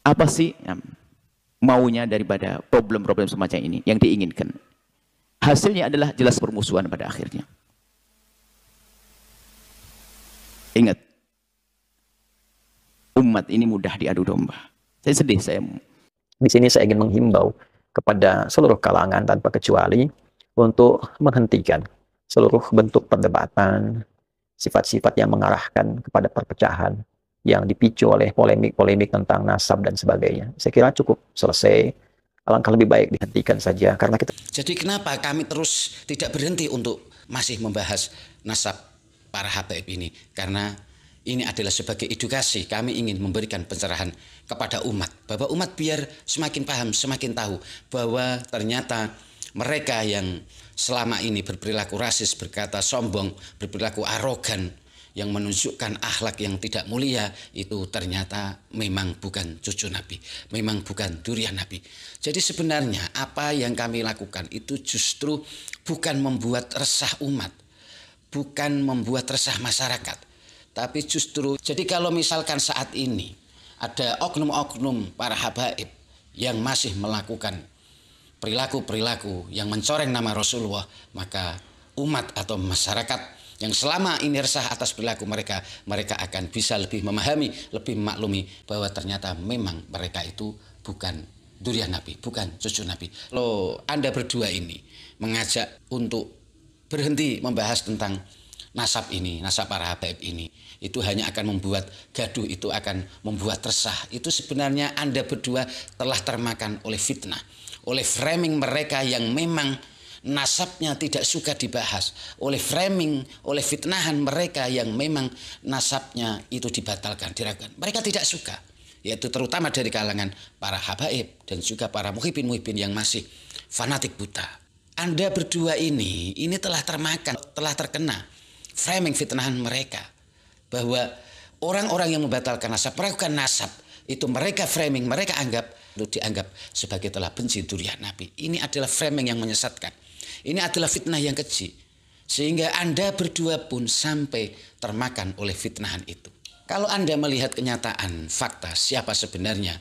Apa sih maunya daripada problem-problem semacam ini yang diinginkan? Hasilnya adalah jelas permusuhan pada akhirnya. Ingat, umat ini mudah diadu domba. Saya sedih, Di sini saya ingin menghimbau kepada seluruh kalangan tanpa kecuali untuk menghentikan seluruh bentuk perdebatan, sifat-sifat yang mengarahkan kepada perpecahan yang dipicu oleh polemik-polemik tentang nasab dan sebagainya. Saya kira cukup selesai. Alangkah lebih baik dihentikan saja karena kita. Jadi kenapa kami terus tidak berhenti untuk masih membahas nasab para habaib ini? Karena ini adalah sebagai edukasi. Kami ingin memberikan pencerahan kepada umat, bahwa umat biar semakin paham, semakin tahu bahwa ternyata mereka yang selama ini berperilaku rasis, berkata sombong, berperilaku arogan, yang menunjukkan akhlak yang tidak mulia, itu ternyata memang bukan cucu Nabi, memang bukan durian Nabi. Jadi sebenarnya apa yang kami lakukan itu justru bukan membuat resah umat, bukan membuat resah masyarakat, tapi justru, jadi kalau misalkan saat ini ada oknum-oknum para habaib yang masih melakukan perilaku-perilaku yang mencoreng nama Rasulullah, maka umat atau masyarakat yang selama ini resah atas perilaku mereka, mereka akan bisa lebih memahami, lebih memaklumi bahwa ternyata memang mereka itu bukan durian Nabi, bukan cucu Nabi. Loh, Anda berdua ini mengajak untuk berhenti membahas tentang nasab ini, nasab para habaib ini, itu hanya akan membuat gaduh, itu akan membuat resah. Itu sebenarnya Anda berdua telah termakan oleh fitnah, oleh framing mereka yang memang nasabnya tidak suka dibahas, oleh framing, oleh fitnahan mereka yang memang nasabnya itu dibatalkan, diragukan. Mereka tidak suka, yaitu terutama dari kalangan para habaib dan juga para muhibbin-muhibbin yang masih fanatik buta. Anda berdua ini telah termakan, telah terkena framing fitnahan mereka, bahwa orang-orang yang membatalkan nasab, meragukan nasab, itu mereka framing, mereka dianggap sebagai telah benci durian Nabi. Ini adalah framing yang menyesatkan. Ini adalah fitnah yang keji. Sehingga Anda berdua pun sampai termakan oleh fitnahan itu. Kalau Anda melihat kenyataan, fakta, siapa sebenarnya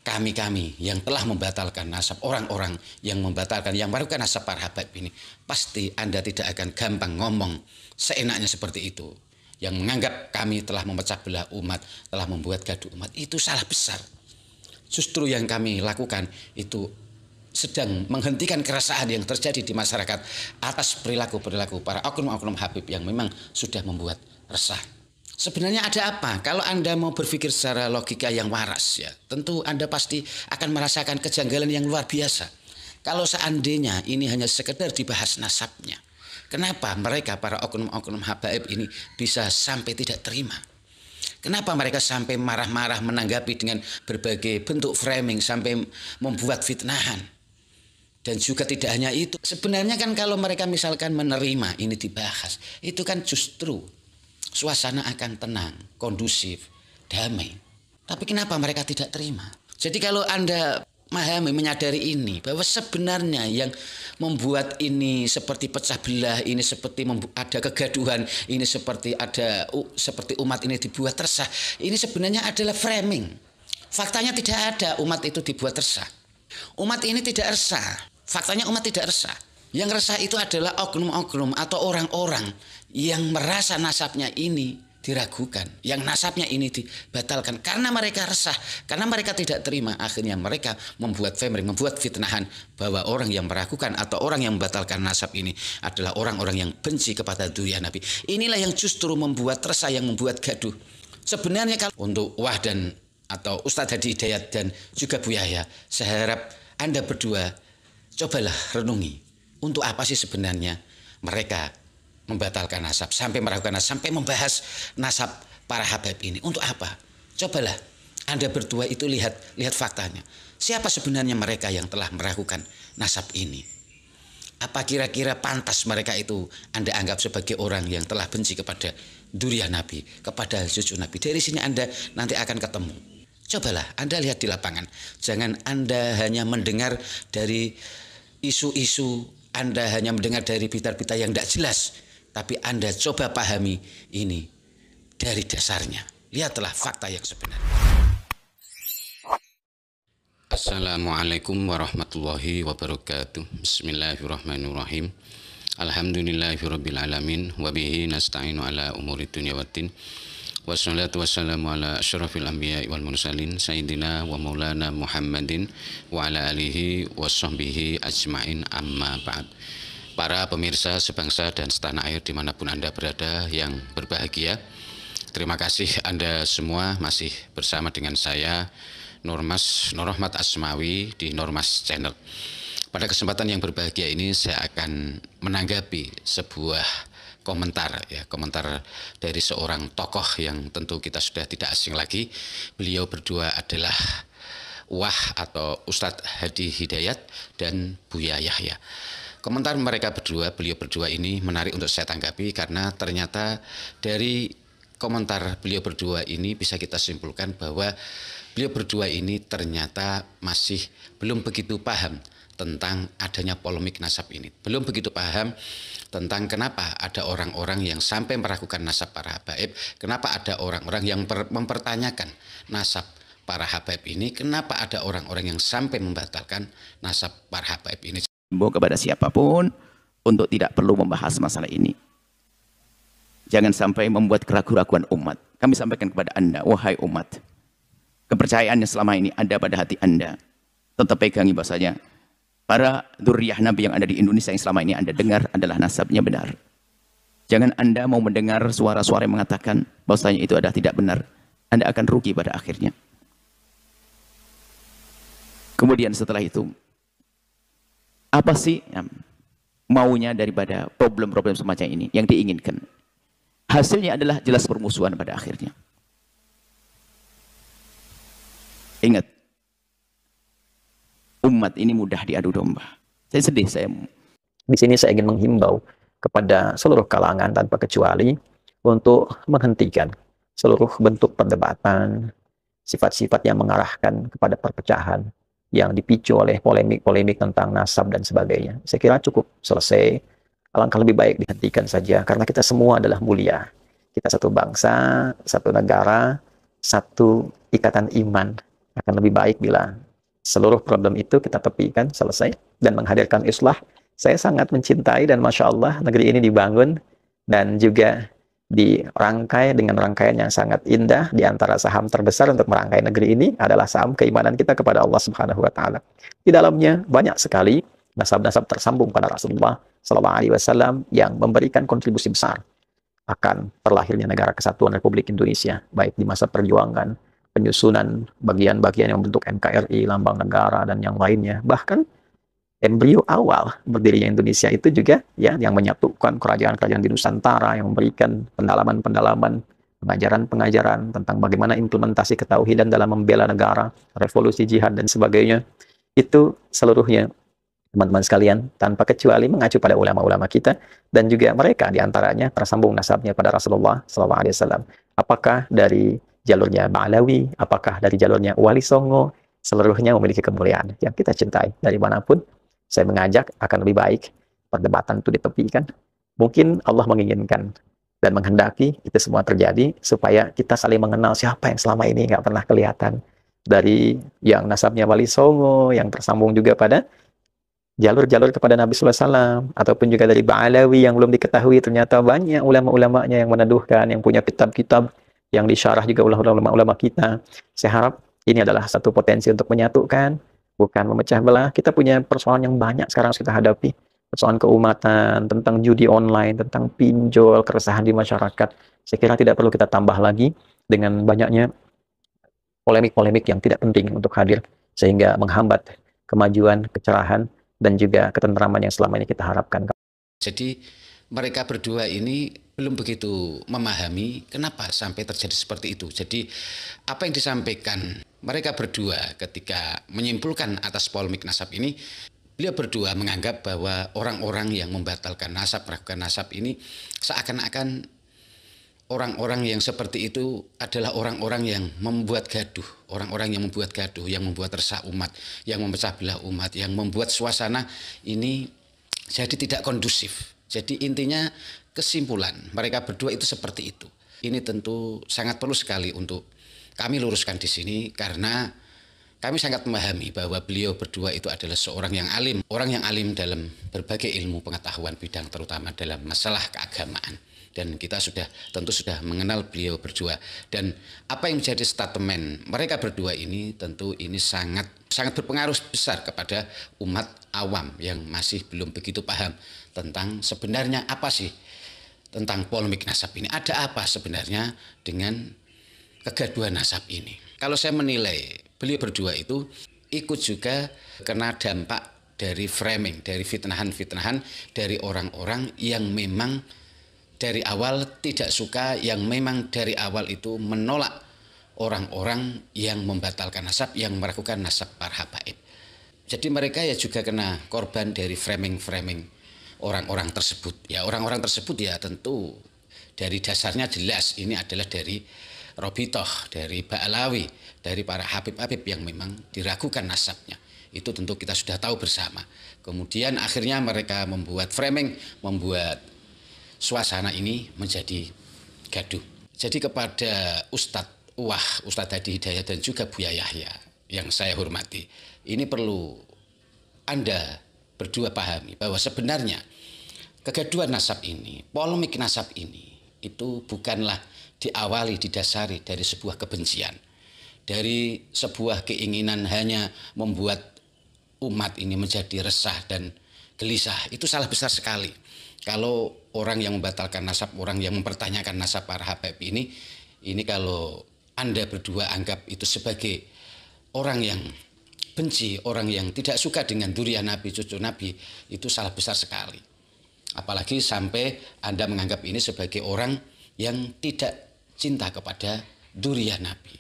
kami-kami yang telah membatalkan nasab, orang-orang yang membatalkan, yang meragukan nasab para habaib ini, pasti Anda tidak akan gampang ngomong seenaknya seperti itu. Yang menganggap kami telah memecah belah umat, telah membuat gaduh umat, itu salah besar. Justru yang kami lakukan itu sedang menghentikan keresahan yang terjadi di masyarakat atas perilaku-perilaku para oknum-oknum habib yang memang sudah membuat resah. Sebenarnya ada apa? Kalau Anda mau berpikir secara logika yang waras, ya, tentu Anda pasti akan merasakan kejanggalan yang luar biasa. Kalau seandainya ini hanya sekedar dibahas nasabnya, kenapa mereka para oknum-oknum habaib ini bisa sampai tidak terima? Kenapa mereka sampai marah-marah menanggapi dengan berbagai bentuk framing, sampai membuat fitnahan? Dan juga tidak hanya itu, sebenarnya kan kalau mereka misalkan menerima ini dibahas, itu kan justru suasana akan tenang, kondusif, damai. Tapi kenapa mereka tidak terima? Jadi kalau Anda memahami, menyadari ini, bahwa sebenarnya yang membuat ini seperti pecah belah, ini seperti ada kegaduhan, ini seperti seperti umat ini dibuat resah, ini sebenarnya adalah framing. Faktanya tidak ada umat itu dibuat resah. Umat ini tidak resah. Faktanya umat tidak resah. Yang resah itu adalah oknum-oknum atau orang-orang yang merasa nasabnya ini diragukan, yang nasabnya ini dibatalkan karena mereka resah, karena mereka tidak terima. Akhirnya mereka membuat framing, membuat fitnahan bahwa orang yang meragukan atau orang yang membatalkan nasab ini adalah orang-orang yang benci kepada durian Nabi. Inilah yang justru membuat resah, yang membuat gaduh. Sebenarnya kalau untuk Wahdan atau Ustadz Hadi Hidayat dan juga Bu Yahya, saya harap Anda berdua cobalah renungi, untuk apa sih sebenarnya mereka membatalkan nasab, sampai meragukan nasab, sampai membahas nasab para habaib ini. Untuk apa? Cobalah Anda berdua itu lihat faktanya. Siapa sebenarnya mereka yang telah meragukan nasab ini? Apa kira-kira pantas mereka itu Anda anggap sebagai orang yang telah benci kepada durian Nabi, kepada cucu Nabi? Dari sini Anda nanti akan ketemu. Cobalah Anda lihat di lapangan. Jangan Anda hanya mendengar dari isu-isu, Anda hanya mendengar dari berita-berita yang tidak jelas, tapi Anda coba pahami ini dari dasarnya. Lihatlah fakta yang sebenarnya. Assalamualaikum warahmatullahi wabarakatuh. Bismillahirrahmanirrahim. Alhamdulillahirabbil alamin wa bihi nasta'inu ala umuri dunya waddin. Wassalatu wassalamu ala asyrafil anbiya'i wal mursalin sayyidina wa maulana Muhammadin wa ala alihi washabbihi ajmain, amma ba'd. Para pemirsa sebangsa dan setanah air dimanapun Anda berada yang berbahagia, terima kasih Anda semua masih bersama dengan saya Nur Rahmat Asmawi di Nurmas Channel. Pada kesempatan yang berbahagia ini saya akan menanggapi sebuah komentar dari seorang tokoh yang tentu kita sudah tidak asing lagi. Beliau berdua adalah Wah atau Ustadz Hadi Hidayat dan Buya Yahya. Komentar beliau berdua ini menarik untuk saya tanggapi karena ternyata dari komentar beliau berdua ini bisa kita simpulkan bahwa beliau berdua ini ternyata masih belum begitu paham tentang adanya polemik nasab ini. Belum begitu paham tentang kenapa ada orang-orang yang sampai meragukan nasab para habaib, kenapa ada orang-orang yang mempertanyakan nasab para habaib ini, kenapa ada orang-orang yang sampai membatalkan nasab para habaib ini. Himbau kepada siapapun untuk tidak perlu membahas masalah ini. Jangan sampai membuat keraguan-keraguan umat. Kami sampaikan kepada Anda, wahai umat, kepercayaan yang selama ini ada pada hati Anda, tetap pegangi bahasanya para dzurriyyah Nabi yang ada di Indonesia yang selama ini Anda dengar adalah nasabnya benar. Jangan Anda mau mendengar suara-suara yang mengatakan bahwasanya itu adalah tidak benar. Anda akan rugi pada akhirnya. Kemudian setelah itu, apa sih maunya daripada problem-problem semacam ini yang diinginkan? Hasilnya adalah jelas permusuhan pada akhirnya. Ingat, umat ini mudah diadu domba. Saya sedih. Di sini saya ingin menghimbau kepada seluruh kalangan tanpa kecuali untuk menghentikan seluruh bentuk perdebatan, sifat-sifat yang mengarahkan kepada perpecahan yang dipicu oleh polemik-polemik tentang nasab dan sebagainya. Saya kira cukup selesai. Alangkah lebih baik dihentikan saja karena kita semua adalah mulia. Kita satu bangsa, satu negara, satu ikatan iman. Akan lebih baik bila seluruh problem itu kita tepikan, selesai, dan menghadirkan islah. Saya sangat mencintai dan Masya Allah negeri ini dibangun dan juga dirangkai dengan rangkaian yang sangat indah. Di antara saham terbesar untuk merangkai negeri ini adalah saham keimanan kita kepada Allah Subhanahu wa Ta'ala. Di dalamnya banyak sekali nasab-nasab tersambung pada Rasulullah SAW yang memberikan kontribusi besar akan terlahirnya negara kesatuan Republik Indonesia, baik di masa perjuangan, penyusunan bagian-bagian yang membentuk NKRI, lambang negara, dan yang lainnya. Bahkan embrio awal berdirinya Indonesia itu juga ya yang menyatukan kerajaan-kerajaan di Nusantara, yang memberikan pendalaman-pendalaman, pengajaran-pengajaran tentang bagaimana implementasi ketauhidan dalam membela negara, revolusi jihad, dan sebagainya. Itu seluruhnya, teman-teman sekalian, tanpa kecuali mengacu pada ulama-ulama kita, dan juga mereka diantaranya tersambung nasabnya pada Rasulullah SAW. Apakah dari jalurnya Ba'alawi, apakah dari jalurnya Wali Songo, seluruhnya memiliki kemuliaan yang kita cintai. Dari manapun, saya mengajak akan lebih baik perdebatan itu ditepikan. Mungkin Allah menginginkan dan menghendaki itu semua terjadi supaya kita saling mengenal siapa yang selama ini nggak pernah kelihatan. Dari yang nasabnya Wali Songo, yang tersambung juga pada jalur-jalur kepada Nabi SAW, ataupun juga dari Ba'alawi yang belum diketahui, ternyata banyak ulama-ulamanya yang meneduhkan, yang punya kitab-kitab yang disyarah juga oleh ulama-ulama kita. Saya harap ini adalah satu potensi untuk menyatukan, bukan memecah belah. Kita punya persoalan yang banyak sekarang kita hadapi. Persoalan keumatan, tentang judi online, tentang pinjol, keresahan di masyarakat. Saya kira tidak perlu kita tambah lagi dengan banyaknya polemik-polemik yang tidak penting untuk hadir, sehingga menghambat kemajuan, kecerahan, dan juga ketentraman yang selama ini kita harapkan. Jadi mereka berdua ini belum begitu memahami kenapa sampai terjadi seperti itu. Jadi apa yang disampaikan mereka berdua ketika menyimpulkan atas polemik nasab ini, beliau berdua menganggap bahwa orang-orang yang membatalkan nasab, meragukan nasab ini seakan-akan orang-orang yang seperti itu adalah orang-orang yang membuat gaduh, yang membuat resah umat, yang memecah belah umat, yang membuat suasana ini jadi tidak kondusif. Jadi intinya kesimpulan mereka berdua itu seperti itu. Ini tentu sangat perlu sekali untuk kami luruskan di sini karena Kami sangat memahami bahwa beliau berdua itu adalah seorang yang alim, orang yang alim dalam berbagai ilmu pengetahuan bidang, terutama dalam masalah keagamaan. Dan kita tentu sudah mengenal beliau berdua. Dan apa yang menjadi statement mereka berdua ini tentu ini sangat berpengaruh besar kepada umat awam yang masih belum begitu paham tentang sebenarnya apa sih tentang polemik nasab ini. Ada apa sebenarnya dengan kegaduhan nasab ini. Kalau saya menilai beliau berdua itu ikut juga kena dampak dari framing, dari fitnahan-fitnahan dari orang-orang yang memang dari awal tidak suka, yang memang dari awal itu menolak orang-orang yang membatalkan nasab, yang meragukan nasab para habaib. Jadi mereka ya juga kena korban dari framing-framing orang-orang tersebut. Ya orang-orang tersebut ya tentu dari dasarnya jelas ini adalah dari Robitoh, dari Ba'alawi, dari para habib-habib yang memang diragukan nasabnya. Itu tentu kita sudah tahu bersama. Kemudian akhirnya mereka membuat framing, membuat suasana ini menjadi gaduh. Jadi kepada Ustadz Hadi Hidayat dan juga Buya Yahya yang saya hormati, ini perlu Anda berdua pahami bahwa sebenarnya kegaduhan nasab ini, polemik nasab ini, itu bukanlah didasari dari sebuah kebencian, dari sebuah keinginan hanya membuat umat ini menjadi resah dan gelisah. Itu salah besar sekali. Kalau orang yang membatalkan nasab, orang yang mempertanyakan nasab para habaib ini kalau Anda berdua anggap itu sebagai orang yang benci, orang yang tidak suka dengan dzurriyyah Nabi, cucu Nabi, itu salah besar sekali. Apalagi sampai Anda menganggap ini sebagai orang yang tidak cinta kepada dzurriyyah Nabi,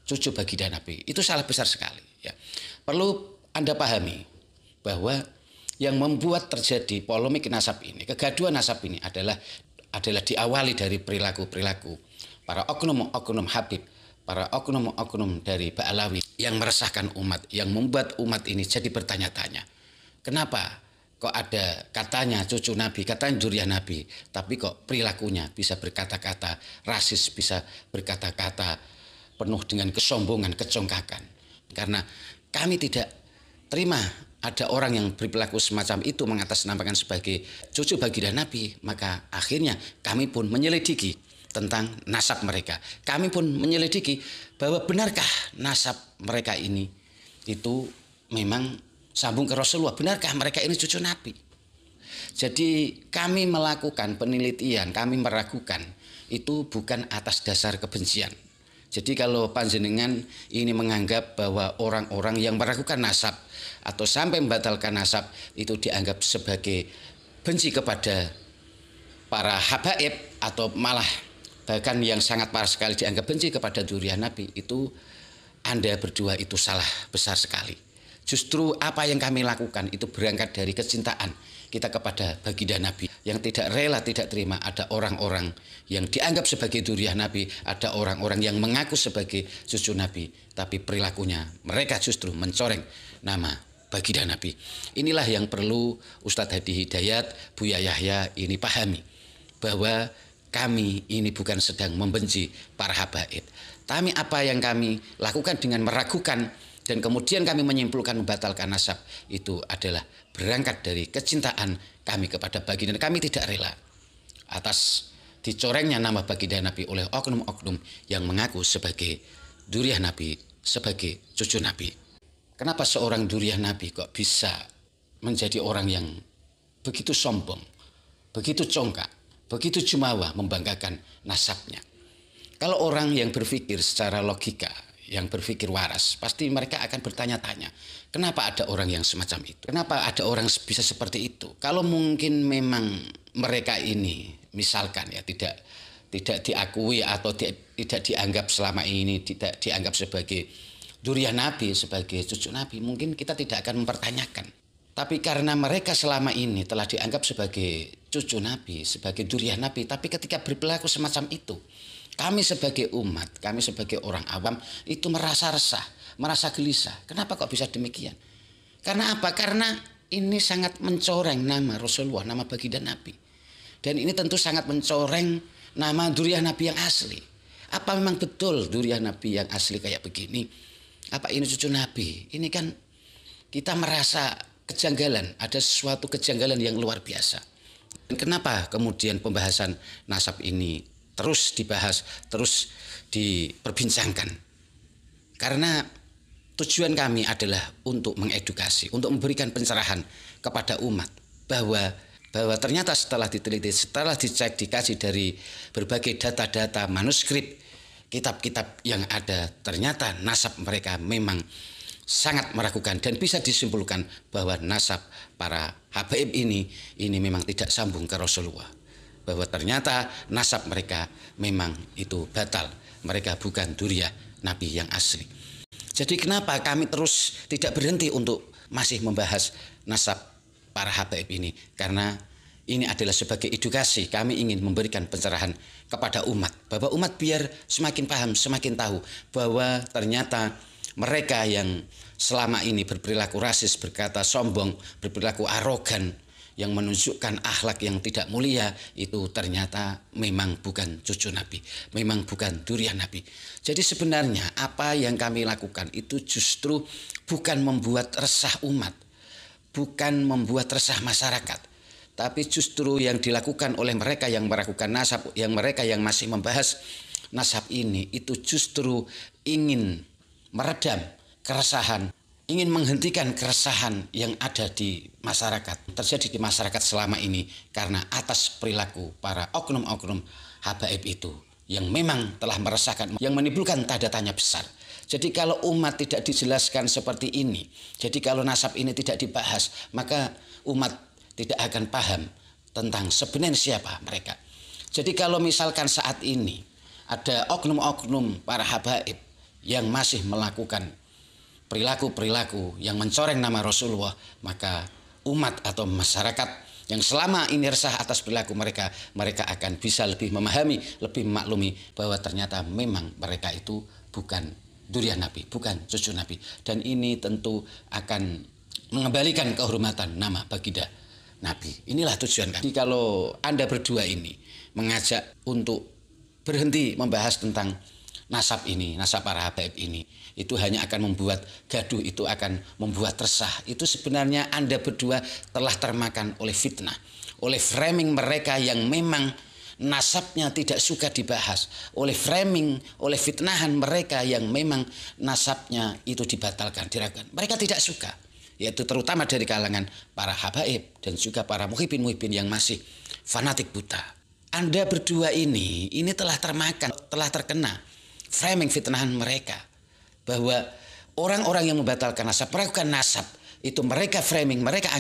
cucu baginda Nabi. Itu salah besar sekali. Ya. Perlu Anda pahami bahwa yang membuat terjadi polemik nasab ini, kegaduhan nasab ini adalah diawali dari perilaku-perilaku para oknum-oknum habib, para oknum-oknum dari Ba'alawi yang meresahkan umat, yang membuat umat ini jadi bertanya-tanya. Kenapa kok ada katanya cucu Nabi, katanya dzurriyyah Nabi, tapi kok perilakunya bisa berkata-kata rasis, bisa berkata-kata penuh dengan kesombongan, kecongkakan. Karena kami tidak terima ada orang yang berperilaku semacam itu mengatasnamakan sebagai cucu baginda Nabi, maka akhirnya kami pun menyelidiki tentang nasab mereka. Kami pun menyelidiki bahwa benarkah nasab mereka ini itu memang sambung ke Rasulullah, benarkah mereka ini cucu Nabi. Jadi kami melakukan penelitian, kami meragukan itu bukan atas dasar kebencian. Jadi kalau panjenengan ini menganggap bahwa orang-orang yang meragukan nasab atau sampai membatalkan nasab itu dianggap sebagai benci kepada para habaib, atau malah bahkan yang sangat parah sekali dianggap benci kepada dzurriyyah Nabi, itu Anda berdua itu salah besar sekali. Justru apa yang kami lakukan itu berangkat dari kecintaan kita kepada baginda Nabi, yang tidak rela, tidak terima ada orang-orang yang dianggap sebagai dzurriyyah Nabi, ada orang-orang yang mengaku sebagai cucu Nabi, tapi perilakunya mereka justru mencoreng nama baginda Nabi. Inilah yang perlu Ustadz Hadi Hidayat, Buya Yahya ini pahami, bahwa kami ini bukan sedang membenci para habaib. Tapi apa yang kami lakukan dengan meragukan dan kemudian kami menyimpulkan membatalkan nasab, itu adalah berangkat dari kecintaan kami kepada baginda. Kami tidak rela atas dicorengnya nama baginda Nabi oleh oknum-oknum yang mengaku sebagai dzurriyyah Nabi, sebagai cucu Nabi. Kenapa seorang dzurriyyah Nabi kok bisa menjadi orang yang begitu sombong, begitu congkak, begitu jumawa membanggakan nasabnya? Kalau orang yang berpikir secara logika, yang berpikir waras, pasti mereka akan bertanya-tanya, kenapa ada orang yang semacam itu? Kenapa ada orang bisa seperti itu? Kalau mungkin memang mereka ini misalkan ya tidak diakui atau tidak dianggap selama ini, tidak dianggap sebagai dzurriyyah Nabi, sebagai cucu Nabi, mungkin kita tidak akan mempertanyakan. Tapi karena mereka selama ini telah dianggap sebagai cucu Nabi, sebagai dzurriyyah Nabi, tapi ketika berperilaku semacam itu, kami sebagai umat, kami sebagai orang awam itu merasa resah, merasa gelisah. Kenapa kok bisa demikian? Karena apa? Karena ini sangat mencoreng nama Rasulullah, nama baginda Nabi. Dan ini tentu sangat mencoreng nama dzurriyyah Nabi yang asli. Apa memang betul dzurriyyah Nabi yang asli kayak begini? Apa ini cucu Nabi? Ini kan kita merasa kejanggalan, ada sesuatu kejanggalan yang luar biasa. Dan kenapa kemudian pembahasan nasab ini terus dibahas, terus diperbincangkan? Karena tujuan kami adalah untuk mengedukasi, untuk memberikan pencerahan kepada umat bahwa ternyata setelah diteliti, setelah dicek, dikaji dari berbagai data-data manuskrip, kitab-kitab yang ada, ternyata nasab mereka memang sangat meragukan dan bisa disimpulkan bahwa nasab para habaib ini memang tidak sambung ke Rasulullah. Bahwa ternyata nasab mereka memang itu batal. Mereka bukan dzurriyyah Nabi yang asli. Jadi kenapa kami terus tidak berhenti untuk masih membahas nasab para habaib ini? Karena ini adalah sebagai edukasi, kami ingin memberikan pencerahan kepada umat. Bahwa umat biar semakin paham, semakin tahu bahwa ternyata mereka yang selama ini berperilaku rasis, berkata sombong, berperilaku arogan, yang menunjukkan akhlak yang tidak mulia, itu ternyata memang bukan cucu Nabi, memang bukan dzurriyyah Nabi. Jadi sebenarnya apa yang kami lakukan itu justru bukan membuat resah umat, bukan membuat resah masyarakat, tapi justru yang dilakukan oleh mereka yang meragukan nasab, yang mereka yang masih membahas nasab ini, itu justru ingin meredam keresahan, ingin menghentikan keresahan yang ada di masyarakat, terjadi di masyarakat selama ini karena atas perilaku para oknum-oknum habaib itu yang memang telah meresahkan, yang menimbulkan tanda tanya besar. Jadi kalau umat tidak dijelaskan seperti ini, jadi kalau nasab ini tidak dibahas, maka umat tidak akan paham tentang sebenarnya siapa mereka. Jadi kalau misalkan saat ini ada oknum-oknum para habaib yang masih melakukan perilaku-perilaku yang mencoreng nama Rasulullah, maka umat atau masyarakat yang selama ini resah atas perilaku mereka, mereka akan bisa lebih memahami, lebih memaklumi bahwa ternyata memang mereka itu bukan dzurriyyah Nabi, bukan cucu Nabi. Dan ini tentu akan mengembalikan kehormatan nama baginda Nabi. Inilah tujuan kami. Jadi kalau Anda berdua ini mengajak untuk berhenti membahas tentang nasab ini, nasab para habaib ini, itu hanya akan membuat gaduh, itu akan membuat resah. Itu sebenarnya Anda berdua telah termakan oleh fitnah, oleh framing mereka yang memang nasabnya tidak suka dibahas, oleh framing, oleh fitnahan mereka yang memang nasabnya itu dibatalkan, diragukan. Mereka tidak suka, yaitu terutama dari kalangan para habaib dan juga para muhibbin-muhibbin yang masih fanatik buta. Anda berdua ini telah termakan, telah terkena framing fitnahan mereka, bahwa orang-orang yang membatalkan nasab, meragukan nasab, itu mereka framing, mereka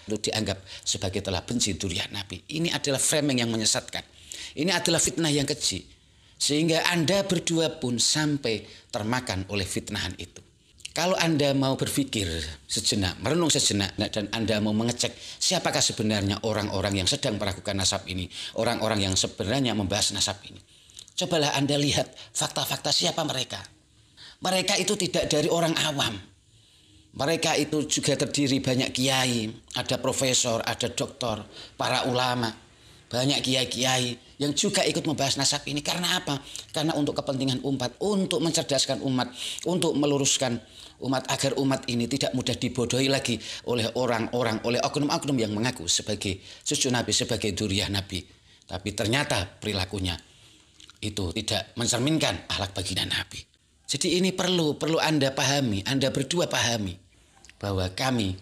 dianggap sebagai telah benci dzurriyyah Nabi. Ini adalah framing yang menyesatkan. Ini adalah fitnah yang keji. Sehingga Anda berdua pun sampai termakan oleh fitnahan itu. Kalau Anda mau berpikir sejenak, merenung sejenak, dan Anda mau mengecek siapakah sebenarnya orang-orang yang sedang meragukan nasab ini, orang-orang yang sebenarnya membahas nasab ini, cobalah Anda lihat fakta-fakta siapa mereka. Mereka itu tidak dari orang awam. Mereka itu juga terdiri banyak kiai, ada profesor, ada doktor, para ulama, banyak kiai-kiai yang juga ikut membahas nasab ini. Karena apa? Karena untuk kepentingan umat, untuk mencerdaskan umat, untuk meluruskan umat agar umat ini tidak mudah dibodohi lagi oleh orang-orang, oleh oknum-oknum yang mengaku sebagai cucu Nabi, sebagai dzurriyyah Nabi. Tapi ternyata perilakunya itu tidak mencerminkan akhlak baginda Nabi. Jadi ini perlu Anda pahami, Anda berdua pahami bahwa kami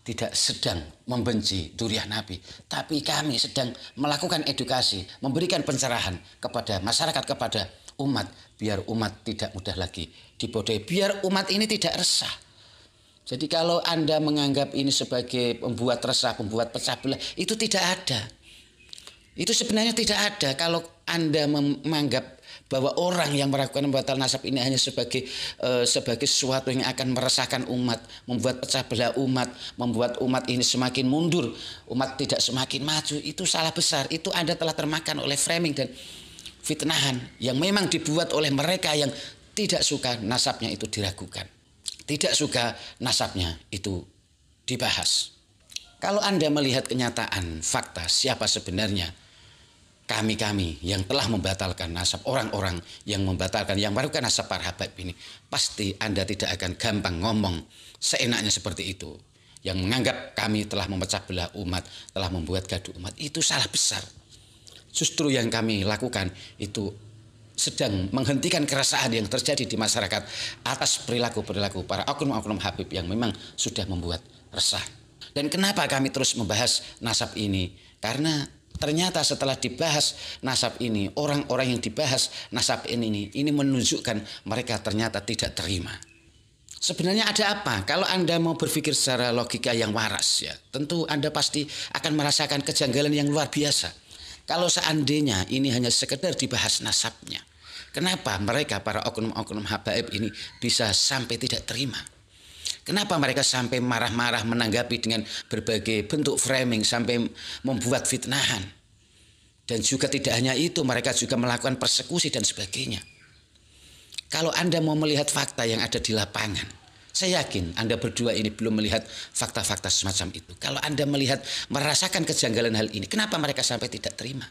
tidak sedang membenci dzurriyyah Nabi, tapi kami sedang melakukan edukasi, memberikan pencerahan kepada masyarakat, kepada umat, biar umat tidak mudah lagi dibodohi, biar umat ini tidak resah. Jadi kalau Anda menganggap ini sebagai pembuat resah, pembuat pecah belah, itu tidak ada. Itu sebenarnya tidak ada. Kalau Anda menganggap bahwa orang yang melakukan pembatal nasab ini hanya sebagai sesuatu yang akan meresahkan umat, membuat pecah belah umat, membuat umat ini semakin mundur, umat tidak semakin maju, itu salah besar. Itu Anda telah termakan oleh framing dan fitnahan yang memang dibuat oleh mereka yang tidak suka nasabnya itu diragukan, tidak suka nasabnya itu dibahas. Kalau Anda melihat kenyataan, fakta, siapa sebenarnya kami-kami yang telah membatalkan nasab, orang-orang yang membatalkan, yang meragukan nasab para habaib ini, pasti Anda tidak akan gampang ngomong seenaknya seperti itu. Yang menganggap kami telah memecah belah umat, telah membuat gaduh umat, itu salah besar. Justru yang kami lakukan itu sedang menghentikan keresahan yang terjadi di masyarakat atas perilaku-perilaku para oknum-oknum habib yang memang sudah membuat resah. Dan kenapa kami terus membahas nasab ini? Karena ternyata setelah dibahas nasab ini, orang-orang yang dibahas nasab ini menunjukkan mereka ternyata tidak terima. Sebenarnya ada apa? Kalau Anda mau berpikir secara logika yang waras, ya, tentu Anda pasti akan merasakan kejanggalan yang luar biasa. Kalau seandainya ini hanya sekedar dibahas nasabnya, kenapa mereka para oknum-oknum habaib ini bisa sampai tidak terima? Kenapa mereka sampai marah-marah menanggapi dengan berbagai bentuk framing sampai membuat fitnahan? Dan juga tidak hanya itu, mereka juga melakukan persekusi dan sebagainya. Kalau Anda mau melihat fakta yang ada di lapangan, saya yakin Anda berdua ini belum melihat fakta-fakta semacam itu. Kalau Anda melihat, merasakan kejanggalan hal ini, kenapa mereka sampai tidak terima?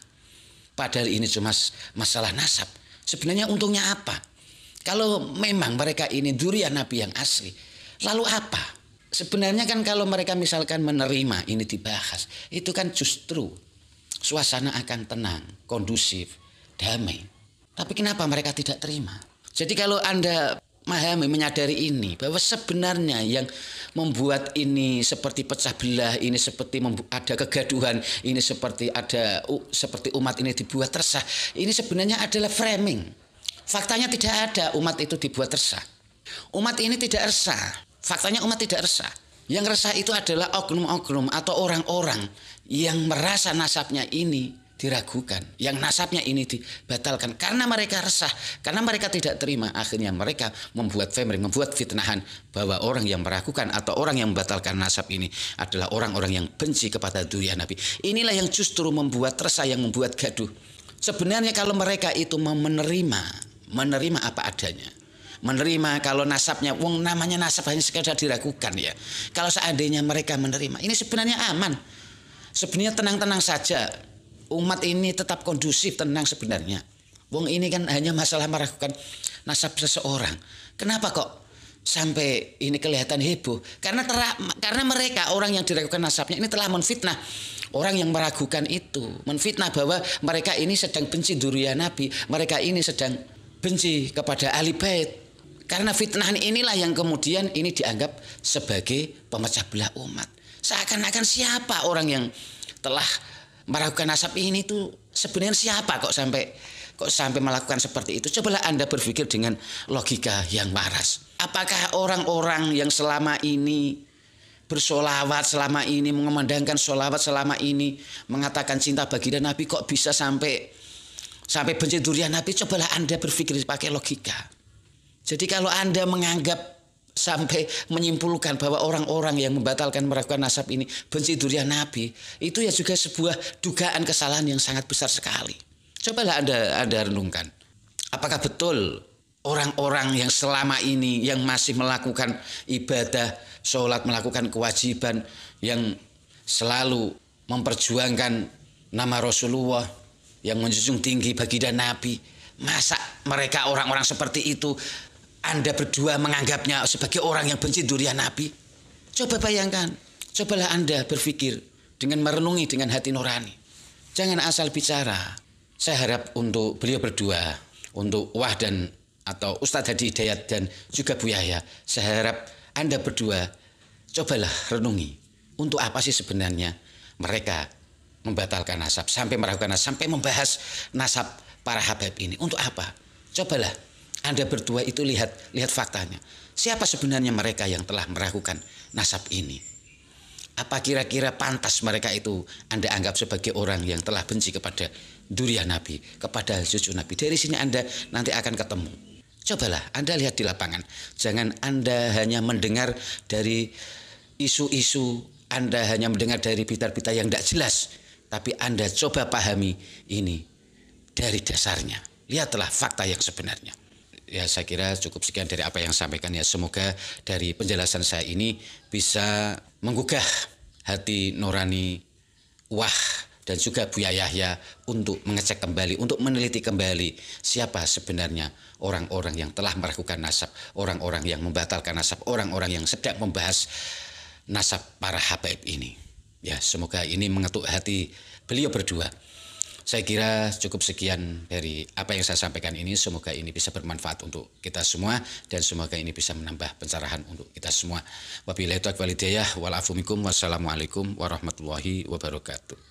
Padahal ini cuma masalah nasab. Sebenarnya untungnya apa? Kalau memang mereka ini dzurriyyah Nabi yang asli, lalu apa? Sebenarnya kan kalau mereka misalkan menerima ini dibahas, itu kan justru suasana akan tenang, kondusif, damai. Tapi kenapa mereka tidak terima? Jadi kalau Anda memahami, menyadari ini, bahwa sebenarnya yang membuat ini seperti pecah belah, ini seperti ada kegaduhan, ini seperti seperti umat ini dibuat resah, ini sebenarnya adalah framing. Faktanya tidak ada umat itu dibuat resah. Umat ini tidak resah. Faktanya umat tidak resah. Yang resah itu adalah oknum-oknum atau orang-orang yang merasa nasabnya ini diragukan, yang nasabnya ini dibatalkan karena mereka resah, karena mereka tidak terima. Akhirnya mereka membuat framing, membuat fitnahan bahwa orang yang meragukan atau orang yang membatalkan nasab ini adalah orang-orang yang benci kepada dzurriyyah Nabi. Inilah yang justru membuat resah, yang membuat gaduh. Sebenarnya kalau mereka itu mau menerima apa adanya, menerima kalau nasabnya, wong namanya nasab hanya sekedar diragukan, ya. Kalau seandainya mereka menerima, ini sebenarnya aman, sebenarnya tenang-tenang saja. Umat ini tetap kondusif, tenang sebenarnya. Wong ini kan hanya masalah meragukan nasab seseorang. Kenapa kok sampai ini kelihatan heboh? Karena mereka orang yang diragukan nasabnya ini telah menfitnah orang yang meragukan itu, menfitnah bahwa mereka ini sedang benci dzurriyyah Nabi, mereka ini sedang benci kepada ahli bait. Karena fitnahan inilah yang kemudian ini dianggap sebagai pemecah belah umat. Seakan-akan siapa orang yang telah meragukan nasab ini tuh sebenarnya siapa kok sampai melakukan seperti itu? Cobalah Anda berpikir dengan logika yang waras. Apakah orang-orang yang selama ini bersolawat, selama ini mengumandangkan solawat, selama ini mengatakan cinta baginda Nabi, kok bisa sampai benci dzurriyyah Nabi? Cobalah Anda berpikir pakai logika. Jadi kalau Anda menganggap sampai menyimpulkan bahwa orang-orang yang membatalkan meragukan nasab ini benci dzurriyyah Nabi, itu ya juga sebuah dugaan kesalahan yang sangat besar sekali. Cobalah Anda renungkan. Apakah betul orang-orang yang selama ini yang masih melakukan ibadah, sholat, melakukan kewajiban, yang selalu memperjuangkan nama Rasulullah, yang menjunjung tinggi baginda Nabi, masa mereka orang-orang seperti itu Anda berdua menganggapnya sebagai orang yang benci dzurriyyah Nabi? Coba bayangkan, cobalah Anda berpikir dengan merenungi dengan hati nurani. Jangan asal bicara. Saya harap untuk beliau berdua, untuk Wah dan atau Ustadz Hadi Hidayat dan juga Bu Yahya, saya harap Anda berdua cobalah renungi. Untuk apa sih sebenarnya mereka membatalkan nasab, sampai meragukan nasab, sampai membahas nasab para habaib ini? Untuk apa? Cobalah Anda berdua itu lihat faktanya. Siapa sebenarnya mereka yang telah meragukan nasab ini? Apa kira-kira pantas mereka itu Anda anggap sebagai orang yang telah benci kepada dzurriyyah Nabi, kepada cucu Nabi? Dari sini Anda nanti akan ketemu. Cobalah Anda lihat di lapangan. Jangan Anda hanya mendengar dari isu-isu, Anda hanya mendengar dari berita-berita yang tidak jelas. Tapi Anda coba pahami ini dari dasarnya. Lihatlah fakta yang sebenarnya. Ya, saya kira cukup sekian dari apa yang saya sampaikan, ya. Semoga dari penjelasan saya ini bisa menggugah hati nurani Wah dan juga Buya Yahya untuk mengecek kembali, untuk meneliti kembali siapa sebenarnya orang-orang yang telah meragukan nasab, orang-orang yang membatalkan nasab, orang-orang yang sedang membahas nasab para habaib ini. Ya, semoga ini mengetuk hati beliau berdua. Saya kira cukup sekian dari apa yang saya sampaikan ini. Semoga ini bisa bermanfaat untuk kita semua dan semoga ini bisa menambah pencerahan untuk kita semua. Wabillahi taufiq wal hidayah wal afu minkum. Wassalamualaikum warahmatullahi wabarakatuh.